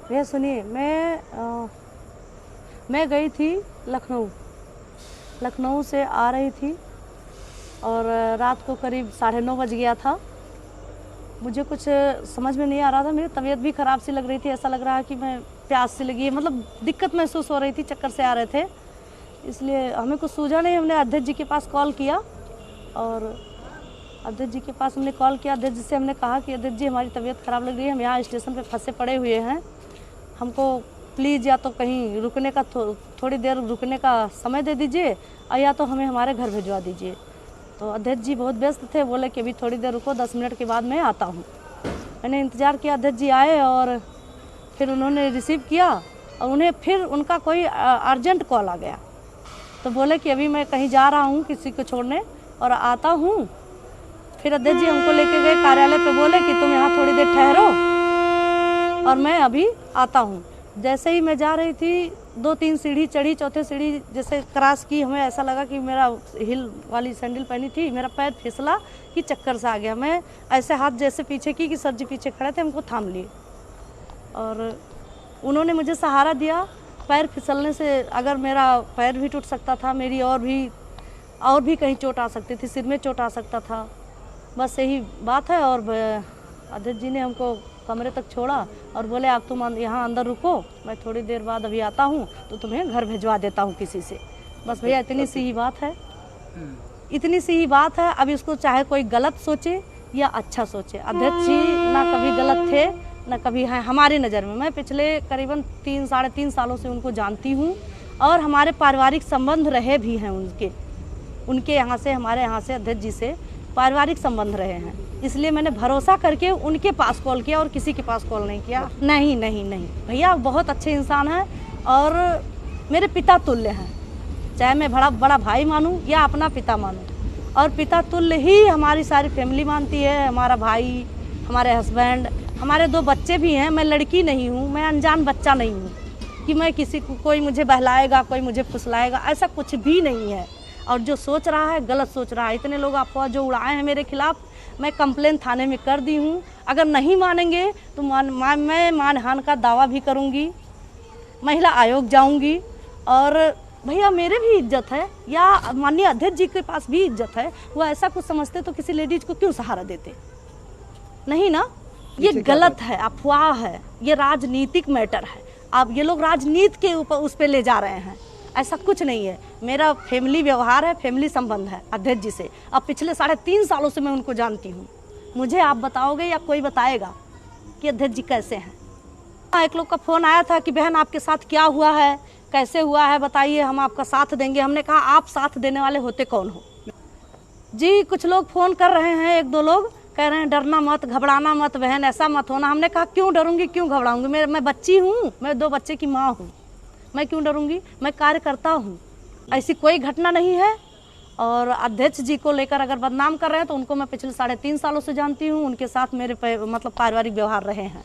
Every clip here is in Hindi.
भैया सुनिए, मैं गई थी लखनऊ से आ रही थी और रात को करीब 9:30 बज गया था। मुझे कुछ समझ में नहीं आ रहा था, मेरी तबीयत भी ख़राब सी लग रही थी, ऐसा लग रहा है कि मैं प्यास सी लगी है, मतलब दिक्कत महसूस हो रही थी, चक्कर से आ रहे थे, इसलिए हमें कुछ सूझा नहीं। हमने अध्यक्ष जी के पास कॉल किया और अध्यक्ष जी के पास हमने कॉल किया। अध्यक्ष जी से हमने कहा कि अध्यक्ष जी हमारी तबीयत ख़राब लग रही है, हम यहाँ स्टेशन पे फंसे पड़े हुए हैं, हमको प्लीज़ या तो कहीं रुकने का थोड़ी देर रुकने का समय दे दीजिए और या तो हमें हमारे घर भिजवा दीजिए। तो अध्यक्ष जी बहुत व्यस्त थे, बोले कि अभी थोड़ी देर रुको, 10 मिनट के बाद मैं आता हूँ। मैंने इंतज़ार किया, अध्यक्ष जी आए और फिर उन्होंने रिसीव किया और उन्हें फिर उनका कोई अर्जेंट कॉल आ गया, तो बोले कि अभी मैं कहीं जा रहा हूँ किसी को छोड़ने और आता हूँ। फिर अध्यक्ष जी हमको लेके गए कार्यालय पे, बोले कि तुम यहाँ थोड़ी देर ठहरो और मैं अभी आता हूँ। जैसे ही मैं जा रही थी, 2-3 सीढ़ी चढ़ी, चौथे सीढ़ी जैसे क्रॉस की, हमें ऐसा लगा कि मेरा हिल वाली सैंडल पहनी थी, मेरा पैर फिसला कि चक्कर सा आ गया। मैं ऐसे हाथ जैसे पीछे की कि सर जी पीछे खड़े थे, हमको थाम लिए और उन्होंने मुझे सहारा दिया। पैर फिसलने से अगर मेरा पैर भी टूट सकता था, मेरी और भी कहीं चोट आ सकती थी, सिर में चोट आ सकता था, बस यही बात है। और अध्यक्ष जी ने हमको कमरे तक छोड़ा और बोले आप तुम यहाँ अंदर रुको, मैं थोड़ी देर बाद अभी आता हूँ तो तुम्हें घर भिजवा देता हूँ किसी से। बस भैया इतनी सी ही बात है, इतनी सी ही बात है। अब इसको चाहे कोई गलत सोचे या अच्छा सोचे, अध्यक्ष जी ना कभी गलत थे ना कभी हैं हमारी नज़र में। मैं पिछले करीबन 3-3.5 सालों से उनको जानती हूँ और हमारे पारिवारिक संबंध रहे भी हैं उनके यहाँ से, हमारे यहाँ से अध्यक्ष जी से पारिवारिक संबंध रहे हैं, इसलिए मैंने भरोसा करके उनके पास कॉल किया और किसी के पास कॉल नहीं किया। नहीं भैया बहुत अच्छे इंसान हैं और मेरे पिता तुल्य हैं, चाहे मैं बड़ा भाई मानूं या अपना पिता मानूं, और पिता तुल्य ही हमारी सारी फैमिली मानती है। हमारा भाई, हमारे हस्बैंड, हमारे 2 बच्चे भी हैं। मैं लड़की नहीं हूँ, मैं अनजान बच्चा नहीं हूँ कि मैं किसी को, कोई मुझे बहलाएगा, कोई मुझे फुसलाएगा, ऐसा कुछ भी नहीं है। और जो सोच रहा है गलत सोच रहा है। इतने लोग अफवाह जो उड़ाए हैं मेरे खिलाफ, मैं कंप्लेन थाने में कर दी हूँ। अगर नहीं मानेंगे तो मैं मानहानि का दावा भी करूँगी, महिला आयोग जाऊँगी। और भैया मेरे भी इज्जत है या माननीय अध्यक्ष जी के पास भी इज्जत है, वो ऐसा कुछ समझते तो किसी लेडीज को क्यों सहारा देते? नहीं ना, ये गलत है, अफवाह है, ये राजनीतिक मैटर है। अब ये लोग राजनीति के ऊपर उस पर ले जा रहे हैं, ऐसा कुछ नहीं है। मेरा फैमिली व्यवहार है, फैमिली संबंध है अध्यक्ष जी से। अब पिछले 3.5 सालों से मैं उनको जानती हूँ। मुझे आप बताओगे या कोई बताएगा कि अध्यक्ष जी कैसे हैं? एक लोग का फ़ोन आया था कि बहन आपके साथ क्या हुआ है, कैसे हुआ है, बताइए, हम आपका साथ देंगे। हमने कहा आप साथ देने वाले होते कौन हो जी? कुछ लोग फ़ोन कर रहे हैं, 1-2 लोग कह रहे हैं डरना मत, घबराना मत बहन, ऐसा मत होना। हमने कहा क्यों डरूंगी, क्यों घबराऊंगी? मैं बच्ची हूँ, मैं 2 बच्चे की माँ हूँ, मैं क्यों डरूंगी? मैं कार्य करता हूँ, ऐसी कोई घटना नहीं है। और अध्यक्ष जी को लेकर अगर बदनाम कर रहे हैं तो उनको मैं पिछले 3.5 सालों से जानती हूँ, उनके साथ मेरे मतलब पारिवारिक व्यवहार रहे हैं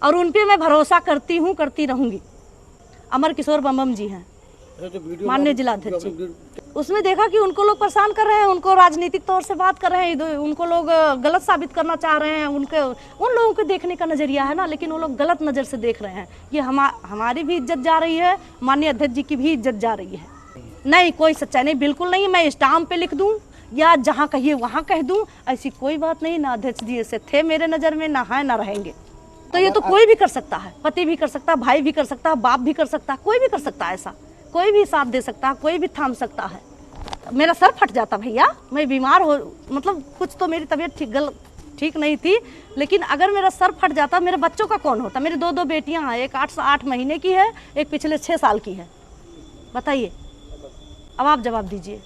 और उन पर मैं भरोसा करती हूँ, करती रहूँगी। अमर किशोर बम जी हैं, माननीय जिला अध्यक्ष जी। उसमें देखा कि उनको लोग परेशान कर रहे हैं, उनको राजनीतिक तौर से बात कर रहे हैं, उनको लोग गलत साबित करना चाह रहे हैं। उन लोगों के देखने का नज़रिया है ना, लेकिन वो लोग गलत नज़र से देख रहे हैं। ये हमारी भी इज्जत जा रही है, माननीय अध्यक्ष जी की भी इज्जत जा रही है। नहीं, कोई सच्चाई नहीं, बिल्कुल नहीं। मैं स्टाम्प पे लिख दूं या जहाँ कहिए वहाँ कह दूं, ऐसी कोई बात नहीं। ना अध्यक्ष जी ऐसे थे मेरे नज़र में, ना है ना रहेंगे। तो ये तो कोई भी कर सकता है, पति भी कर सकता है, भाई भी कर सकता है, बाप भी कर सकता है, कोई भी कर सकता है। ऐसा कोई भी साथ दे सकता है, कोई भी थाम सकता है। मेरा सर फट जाता भैया, मैं बीमार हो, मतलब कुछ तो मेरी तबीयत ठीक नहीं थी, लेकिन अगर मेरा सर फट जाता, मेरे बच्चों का कौन होता? मेरी 2 बेटियां हैं, एक 8 महीने की है, एक पिछले 6 साल की है। बताइए, अब आप जवाब दीजिए।